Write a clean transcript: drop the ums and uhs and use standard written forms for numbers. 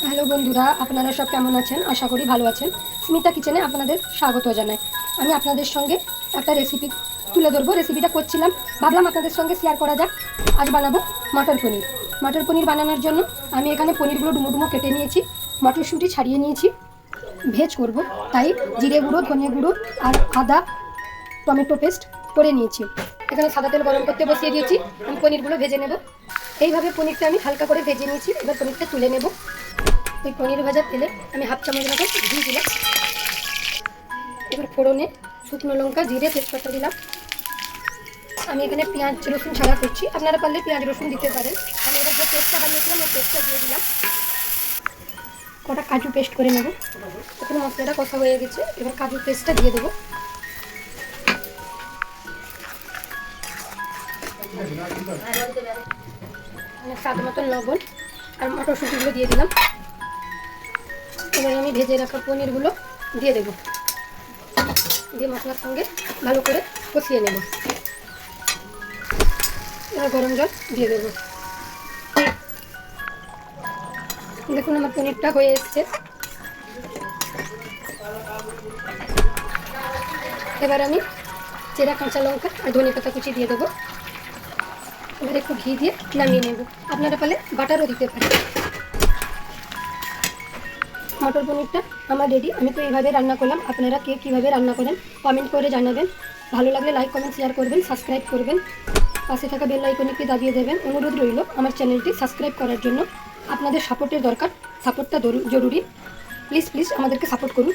Hello বন্ধুরা, আপনারা সব কেমন আছেন? আশা করি ভালো আছেন। স্মিতা কিচেনে আপনাদের স্বাগত জানাই। আমি আপনাদের সঙ্গে একটা রেসিপি তুলে ধরবো। রেসিপিটা করছিলাম, ভাবলাম আপনাদের সঙ্গে শেয়ার করা যাক। আজ বানাবো মটর পনির। মটর পনির বানানোর জন্য আমি এখানে পনিরগুলো ডুমো ডুমো কেটে নিয়েছি, মটরশুঁটি ছাড়িয়ে নিয়েছি। ভেজ করব, তাই জিরে গুঁড়ো, ধনে গুঁড়ো আর আদা টমেটো পেস্ট করে নিয়েছি। এখানে সাদা তেল গরম করতে বসিয়ে দিয়েছি। আমি পনিরগুলো ভেজে নেব। এইভাবে পনিরটা আমি হালকা করে ভেজে নিয়েছি। এবার পনিরটা তুলে নেব। ওই পনির ভাজার তেলে আমি হাফ চামচ মতো ঘি দিলাম। এবার ফোড়নে শুকনো লঙ্কা, জিরে, তেজপাতা দিলাম। আমি এখানে পেঁয়াজ রসুন ছাড়া করছি, আপনারা পারলে পেঁয়াজ রসুন দিতে পারেন। আমি এবার যে পেস্টটা বানিয়েছিলাম ওই পেস্টটা দিয়ে দিলাম। কটা কাজু পেস্ট করে নেব। এখন মশলাটা কষা হয়ে গেছে, এবার কাজু পেস্টটা দিয়ে দেবো। স্বাদ মতন লবণ আর মটরশুঁটিগুলো দিয়ে দিলাম। এবার আমি ভেজে রাখা পনিরগুলো দিয়ে দেবো, দিয়ে মশলার সঙ্গে ভালো করে কষিয়ে নেব। এবার গরম জল দিয়ে দেবো। দেখুন আমার পনিরটা হয়ে এসছে। এবার আমি চেরা কাঁচা লঙ্কা আর ধনে পাতা কুচি দিয়ে দেবো। এবার একটু ঘি দিয়ে নামিয়ে নেব। আপনারা পারলে বাটারও দিতে পারেন। মটর পনিরটা আমার রেডি। আমি তো এইভাবে রান্না করলাম। আপনারা কে কীভাবে রান্না করেন কমেন্ট করে জানাবেন। ভালো লাগলে লাইক কমেন্ট শেয়ার করবেন, সাবস্ক্রাইব করবেন। পাশে থাকা বেল আইকনটি দাবিয়ে দেবেন। অনুরোধ রইল আমার চ্যানেলটি সাবস্ক্রাইব করার জন্য। আপনাদের সাপোর্টের দরকার, সাপোর্টটা জরুরি। প্লিজ আমাদেরকে সাপোর্ট করুন।